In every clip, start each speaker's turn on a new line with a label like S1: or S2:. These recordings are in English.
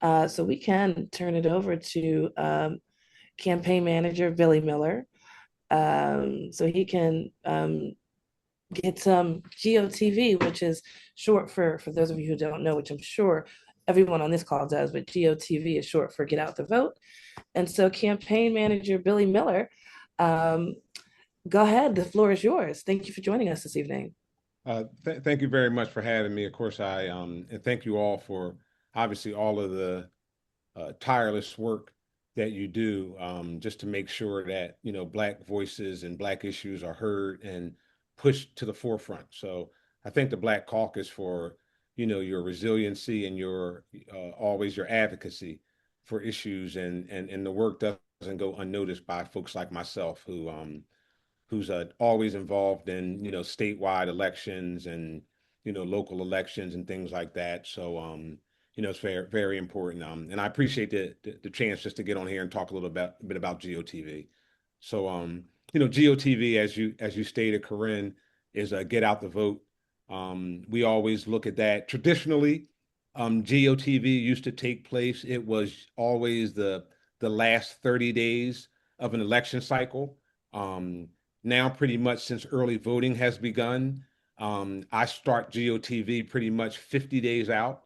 S1: So we can turn it over to campaign manager Billy Miller, so he can get some GOTV, which is short for those of you who don't know, which I'm sure everyone on this call does, but GOTV is short for Get Out the Vote. And so, campaign manager Billy Miller, um, go ahead. The floor is yours. Thank you for joining us this evening.
S2: Thank you very much for having me. Of course, and thank you all for obviously all of the tireless work that you do just to make sure that Black voices and Black issues are heard and pushed to the forefront. So I thank the Black Caucus for your resiliency and your always your advocacy for issues, and the work doesn't go unnoticed by folks like myself who's always involved in statewide elections and local elections and things like that. So it's very important. And I appreciate the chance just to get on here and talk a little bit about GOTV. So GOTV, as you stated, Corinne, is a get out the vote. We always look at that. Traditionally, GOTV used to take place. It was always the last 30 days of an election cycle. Now, pretty much since early voting has begun, I start GOTV pretty much 50 days out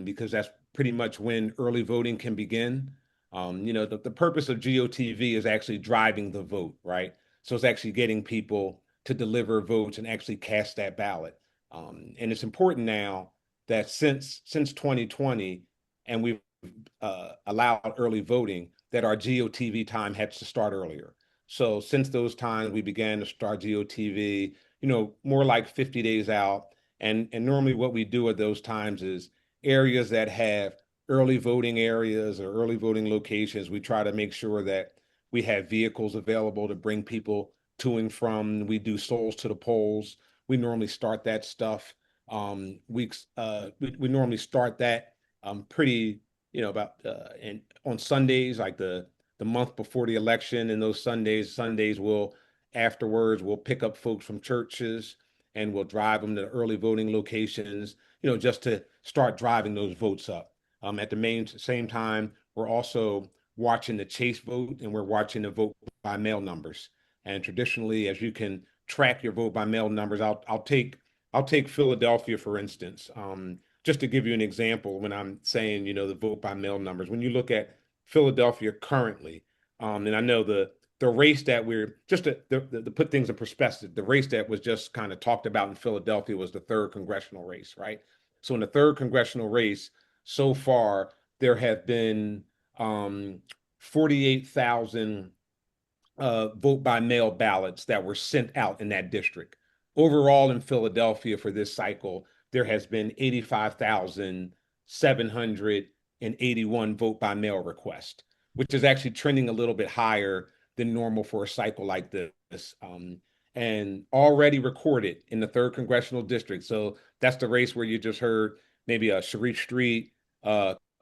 S2: because that's pretty much when early voting can begin. The purpose of GOTV is actually driving the vote, right? So it's actually getting people to deliver votes and actually cast that ballot. And it's important now that since 2020, and we've allowed early voting, that our GOTV time has to start earlier. So since those times, we began to start GOTV, more like 50 days out. And normally what we do at those times is areas that have early voting areas or early voting locations, we try to make sure that we have vehicles available to bring people to and from. We do souls to the polls. We normally start that stuff. We normally start that pretty, about and on Sundays, like the month before the election, and those Sundays will afterwards we'll pick up folks from churches and we'll drive them to early voting locations, just to start driving those votes up. At the same time, we're also watching the chase vote and we're watching the vote by mail numbers. And traditionally, as you can track your vote by mail numbers, I'll take Philadelphia for instance. Just to give you an example, when I'm saying the vote by mail numbers, when you look at Philadelphia currently. And I know the race that we're just to put things in perspective, the race that was just kind of talked about in Philadelphia was the third congressional race, right? So in the third congressional race, so far there have been 48,000 vote by mail ballots that were sent out in that district. Overall, in Philadelphia for this cycle, there has been 85,781 vote by mail requests, which is actually trending a little bit higher than normal for a cycle like this. And already recorded in the third congressional district. So that's the race where you just heard maybe Sharif Street,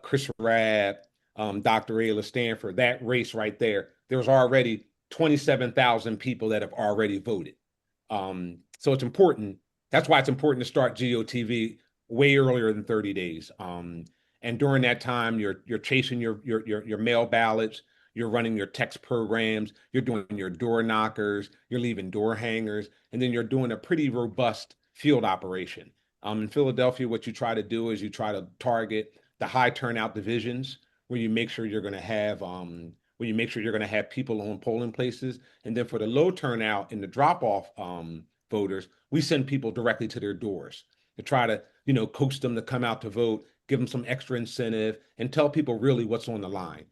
S2: Chris Rabb, Dr. Ayla Stanford. That race right there, there's already 27,000 people that have already voted. So it's important. That's why it's important to start GOTV way earlier than 30 days. And during that time, you're chasing your mail ballots, you're running your text programs, you're doing your door knockers, you're leaving door hangers, and then you're doing a pretty robust field operation. In Philadelphia, what you try to do is you try to target the high turnout divisions where you make sure you're going to have people on polling places. And then for the low turnout and the drop off voters, we send people directly to their doors to try to, coach them to come out to vote, give them some extra incentive, and tell people really what's on the line.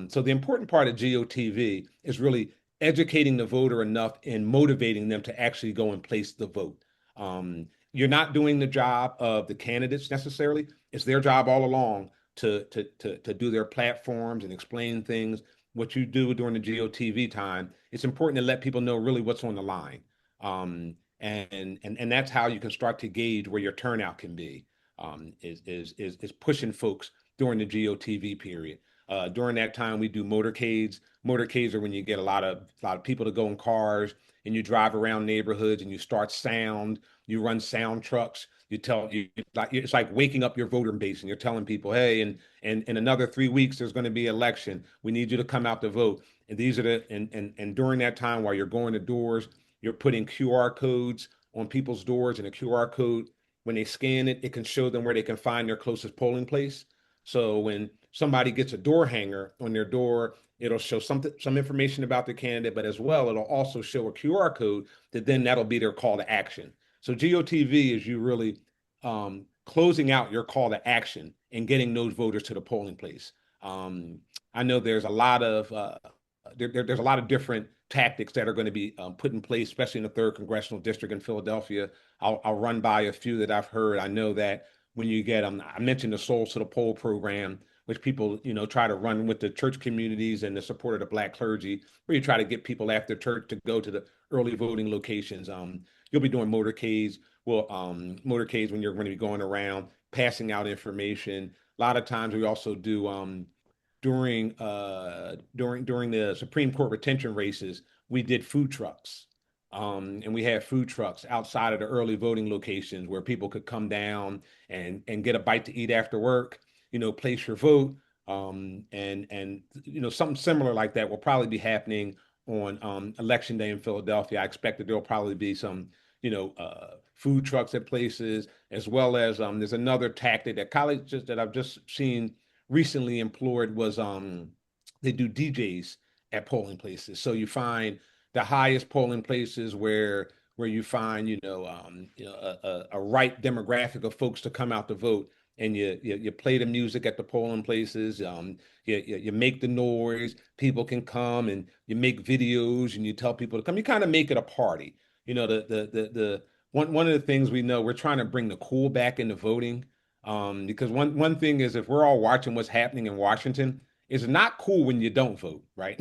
S2: So the important part of GOTV is really educating the voter enough and motivating them to actually go and place the vote. You're not doing the job of the candidates necessarily. It's their job all along to do their platforms and explain things. What you do during the GOTV time, it's important to let people know really what's on the line. And that's how you can start to gauge where your turnout can be. Is pushing folks during the GOTV period. During that time, we do motorcades. Motorcades are when you get a lot of people to go in cars, and you drive around neighborhoods and you start sound, you run sound trucks. You tell you like it's like waking up your voter base, and you're telling people, hey, and in another 3 weeks there's going to be election. We need you to come out to vote. And these are the and during that time while you're going to doors, you're putting QR codes on people's doors, and a QR code, when they scan it, it can show them where they can find their closest polling place. So when somebody gets a door hanger on their door, it'll show some information about the candidate, but as well, it'll also show a QR code that then that'll be their call to action. So GOTV is you really closing out your call to action and getting those voters to the polling place. Um, I know there's a lot of there's a lot of different tactics that are going to be put in place, especially in the third congressional district in Philadelphia. I'll run by a few that I've heard. I know that when you get I mentioned the Souls to the Poll program, which people try to run with the church communities and the support of the Black clergy, where you try to get people after church to go to the early voting locations. You'll be doing motorcades. Well, motorcades when you're going to be going around passing out information. A lot of times we also do during the Supreme Court retention races, we did food trucks. And we had food trucks outside of the early voting locations where people could come down and get a bite to eat after work, place your vote. And something similar like that will probably be happening on election day in Philadelphia. I expect that there'll probably be some, food trucks at places, as well as there's another tactic that colleges that I've just seen recently employed was they do DJs at polling places. So you find the highest polling places where you find a right demographic of folks to come out to vote, and you play the music at the polling places. You make the noise. People can come, and you make videos, and you tell people to come. You kind of make it a party. The one of the things we know, we're trying to bring the cool back into voting. Because one thing is, if we're all watching what's happening in Washington, it's not cool when you don't vote, right?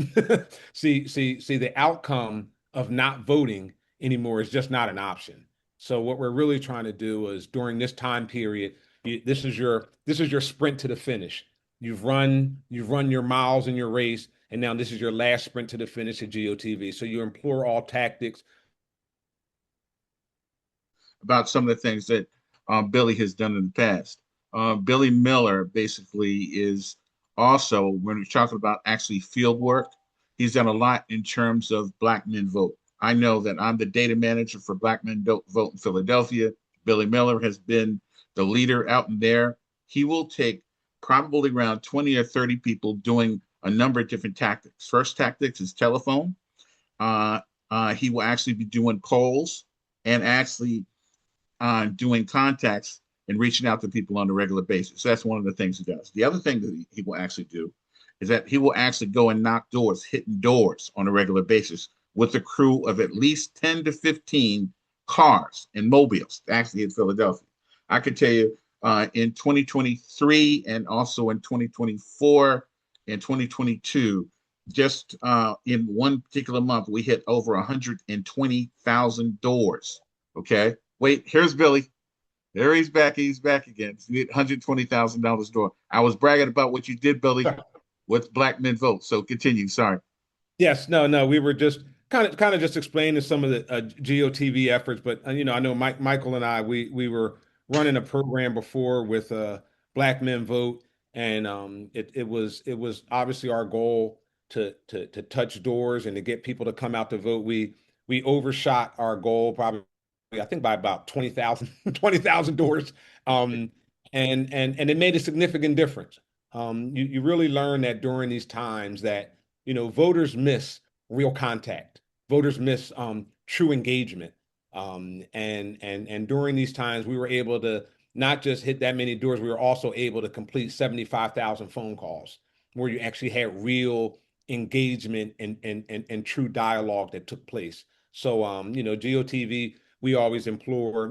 S2: See, the outcome of not voting anymore is just not an option. So what we're really trying to do is during this time period, this is your sprint to the finish. You've run your miles in your race, and now this is your last sprint to the finish at GOTV. So you implore all tactics.
S3: About some of the things that Billy has done in the past. Billy Miller basically is also, when we're talking about actually field work, he's done a lot in terms of Black Men Vote. I know that I'm the data manager for Black Men Vote in Philadelphia. Billy Miller has been the leader out in there. He will take probably around 20 or 30 people doing a number of different tactics. First tactics is telephone. He will actually be doing polls and actually doing contacts and reaching out to people on a regular basis. So that's one of the things he does. The other thing that he will actually do is that he will actually go and knock doors, hitting doors on a regular basis with a crew of at least 10 to 15 cars and mobiles, actually in Philadelphia. I could tell you in 2023 and also in 2024 and 2022, just in one particular month, we hit over 120,000 doors. Okay. Wait, here's Billy. There he's back. He's back again. $120,000 door. I was bragging about what you did, Billy, with Black Men Vote. So continue. Sorry.
S2: Yes, no. We were just kind of just explaining some of the GOTV efforts, but I know Michael and I we were running a program before with Black Men Vote, and it was obviously our goal to touch doors and to get people to come out to vote. We overshot our goal probably, I think, by about 20,000 doors, and it made a significant difference. You really learn that during these times that voters miss real contact. Voters miss true engagement. And during these times, we were able to not just hit that many doors, we were also able to complete 75,000 phone calls where you actually had real engagement and true dialogue that took place. So, GOTV, we always implore,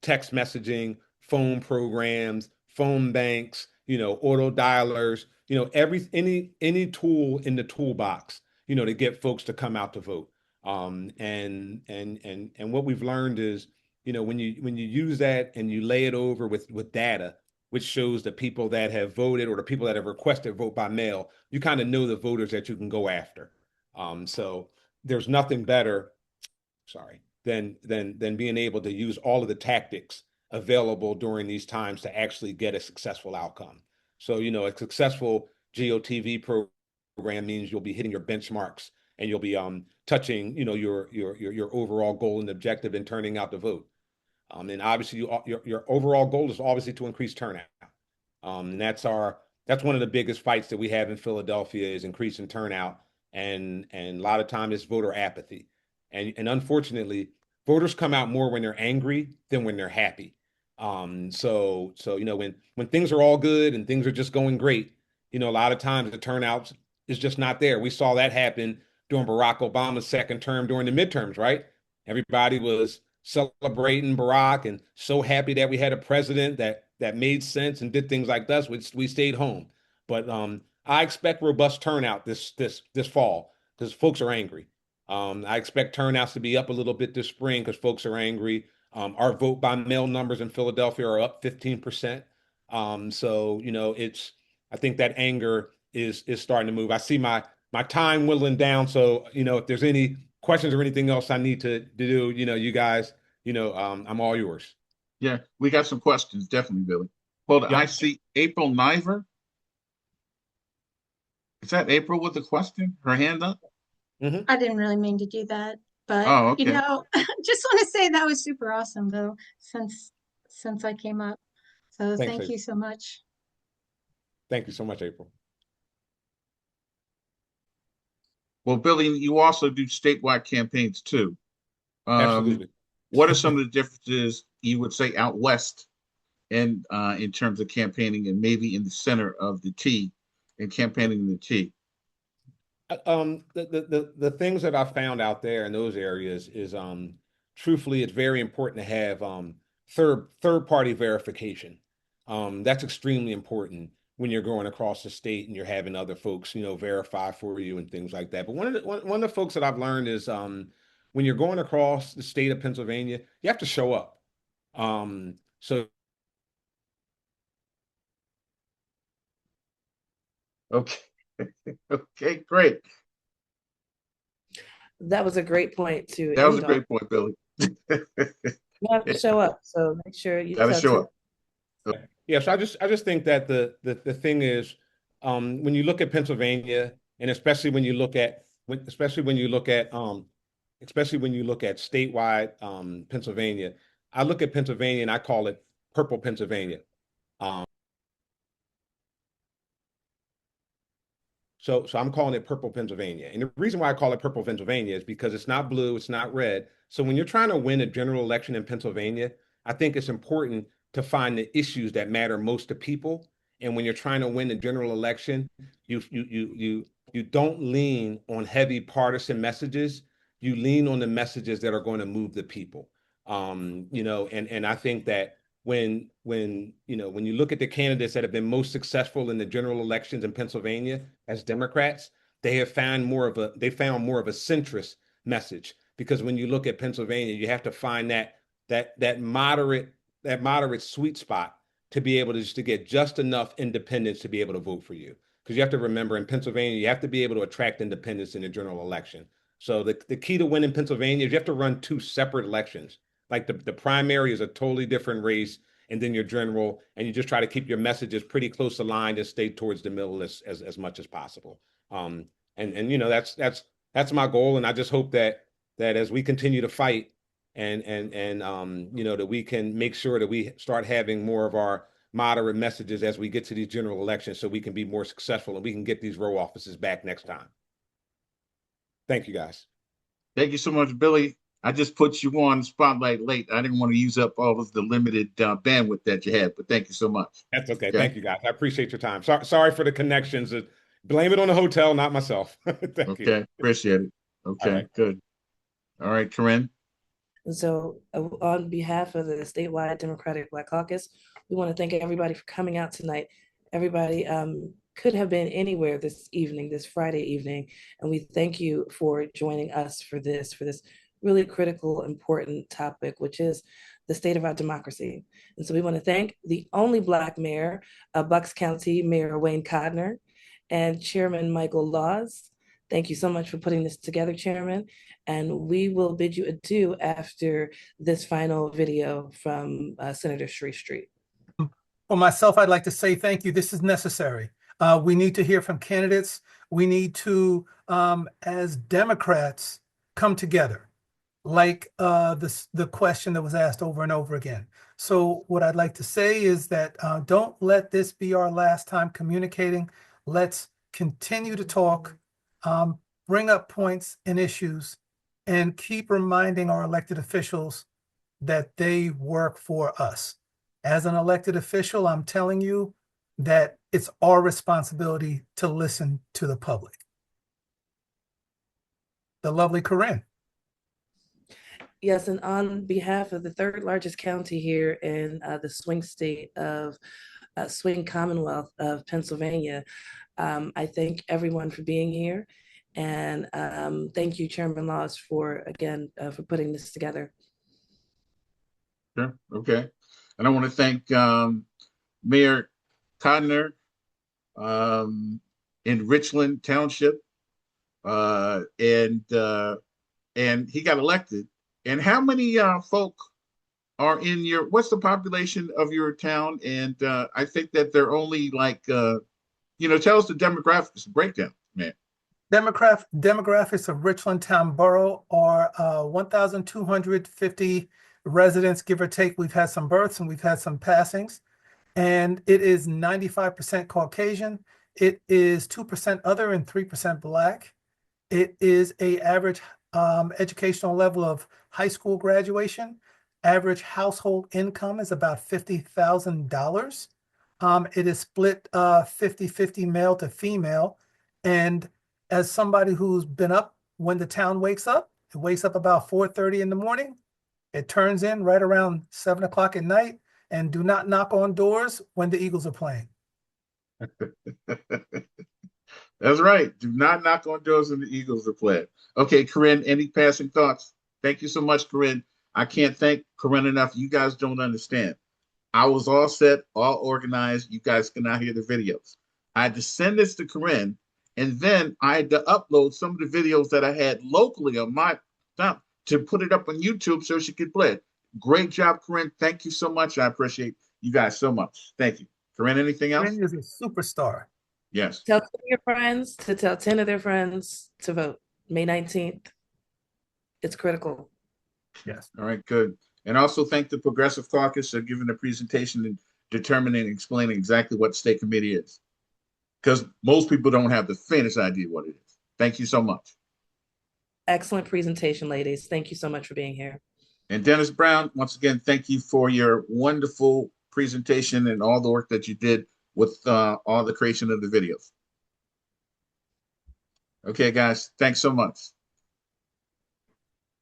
S2: text messaging, phone programs, phone banks, auto dialers, any tool in the toolbox, to get folks to come out to vote. And what we've learned is, when you use that and you lay it over with data, which shows the people that have voted or the people that have requested vote by mail, you kind of know the voters that you can go after. So there's nothing better sorry, than being able to use all of the tactics available during these times to actually get a successful outcome. So, a successful GOTV program means you'll be hitting your benchmarks and you'll be touching, your overall goal and objective in turning out the vote. And obviously, your overall goal is obviously to increase turnout. And that's one of the biggest fights that we have in Philadelphia is increasing turnout, and a lot of times it's voter apathy, and unfortunately, voters come out more when they're angry than when they're happy. So when things are all good and things are just going great, a lot of times the turnout is just not there. We saw that happen during Barack Obama's second term during the midterms, right? Everybody was celebrating Barack and so happy that we had a president that made sense and did things like this. We stayed home, but I expect robust turnout this fall because folks are angry. I expect turnouts to be up a little bit this spring because folks are angry. Our vote by mail numbers in Philadelphia are up 15%. So it's I think that anger is starting to move. I see my time whittling down. So if there's any questions or anything else I need to do, you guys, I'm all yours.
S3: Yeah, we got some questions, definitely, Billy. Hold on, I
S2: Yep.
S3: see April Niver. Is that April with the question? Her hand up?
S2: Hmm.
S4: I didn't really mean to do that, but
S3: Oh, okay.
S4: just want to say that was super awesome though, since I came up. So
S2: Thanks,
S4: thank
S2: April.
S4: you so much.
S2: Thank you so much, April.
S3: Well, Billy, you also do statewide campaigns too. Um,
S2: Absolutely.
S3: what are some of the differences you would say out west and in terms of campaigning and maybe in the center of the T and campaigning in the T?
S2: The things that I found out there in those areas is truthfully it's very important to have third party verification. That's extremely important when you're going across the state and you're having other folks, verify for you and things like that. But one of the folks that I've learned is when you're going across the state of Pennsylvania, you have to show up. So
S3: Okay. Okay, great.
S1: That was a great point to
S3: That was a
S1: end on.
S3: great point, Billy.
S1: You have to show up, so make sure you
S3: Gotta
S1: tell
S3: show
S1: to.
S3: up.
S2: yeah, so I just think that the thing is when you look at Pennsylvania, and especially when you look at statewide Pennsylvania, I look at Pennsylvania and I call it purple Pennsylvania. Um, so I'm calling it purple Pennsylvania. And the reason why I call it purple Pennsylvania is because it's not blue, it's not red. So when you're trying to win a general election in Pennsylvania, I think it's important to find the issues that matter most to people. And when you're trying to win a general election, you don't lean on heavy partisan messages. You lean on the messages that are going to move the people. And I think that when you look at the candidates that have been most successful in the general elections in Pennsylvania as Democrats, they found more of a centrist message because when you look at Pennsylvania, you have to find that moderate sweet spot to be able to just to get just enough independents to be able to vote for you. Because you have to remember in Pennsylvania, you have to be able to attract independents in the general election. So the key to winning Pennsylvania is you have to run two separate elections. Like the primary is a totally different race, and then your general, and you just try to keep your messages pretty close aligned and stay towards the middle as much as possible. And that's my goal, and I just hope that as we continue to fight and that we can make sure that we start having more of our moderate messages as we get to these general elections so we can be more successful and we can get these row offices back next time. Thank you, guys.
S3: Thank you so much, Billy. I just put you on the spotlight late. I didn't want to use up all of the limited bandwidth that you had, but thank you so much.
S2: That's okay.
S3: Okay.
S2: Thank you, guys. I appreciate your time. Sorry for the connections. Blame it on the hotel, not myself. Thank you.
S3: Okay. Appreciate it.
S2: All
S3: Okay.
S2: right.
S3: Good. All right, Corinne.
S1: And so, on behalf of the statewide Democratic Black Caucus, we want to thank everybody for coming out tonight. Everybody could have been anywhere this evening, this Friday evening, and we thank you for joining us for this really critical, important topic, which is the state of our democracy. And so we want to thank the only Black mayor of Bucks County, Mayor Wayne Codner, and Chairman Michael Laws. Thank you so much for putting this together, Chairman. And we will bid you adieu after this final video from Senator Shree Street.
S5: For myself, I'd like to say thank you. This is necessary. We need to hear from candidates. We need to, as Democrats, come together, like the question that was asked over and over again. So what I'd like to say is that don't let this be our last time communicating. Let's continue to talk, bring up points and issues, and keep reminding our elected officials that they work for us. As an elected official, I'm telling you that it's our responsibility to listen to the public. The lovely Corinne.
S1: Yes, and on behalf of the third largest county here in the swing state of swing Commonwealth of Pennsylvania, I thank everyone for being here. And thank you, Chairman Laws, for, again, for putting this together.
S3: Sure. Okay. And I want to thank Mayor Codner in Richland Township, and he got elected. And how many folk are in your? What's the population of your town? And I think that they're only like, tell us the demographics breakdown, man.
S5: Demographics of Richland Town Borough are 1,250 residents, give or take. We've had some births and we've had some passings, and it is 95% Caucasian. It is 2% other and 3% Black. It is a average educational level of high school graduation. Average household income is about $50,000. It is split 50-50 male to female. And as somebody who's been up when the town wakes up, it wakes up about 4:30 in the morning. It turns in right around 7 o'clock at night, and do not knock on doors when the Eagles are playing.
S3: That's right. Do not knock on doors when the Eagles are playing. Okay, Corinne, any passing thoughts? Thank you so much, Corinne. I can't thank Corinne enough. You guys don't understand. I was all set, all organized. You guys can now hear the videos. I had to send this to Corinne, and then I had to upload some of the videos that I had locally on my phone to put it up on YouTube so she could play it. Great job, Corinne. Thank you so much. I appreciate you guys so much. Thank you. Corinne, anything else?
S5: Corinne is a superstar.
S3: Yes.
S1: Tell 10 of your friends to tell 10 of their friends to vote May 19th. It's critical.
S5: Yes.
S3: All right, good. And also thank the Progressive Caucus for giving a presentation and determining and explaining exactly what the state committee is. Because most people don't have the faintest idea what it is. Thank you so much.
S1: Excellent presentation, ladies. Thank you so much for being here.
S3: And Dennis Brown, once again, thank you for your wonderful presentation and all the work that you did with all the creation of the videos. Okay, guys, thanks so much.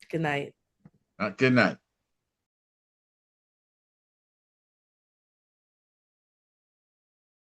S1: Good night.
S3: Good night.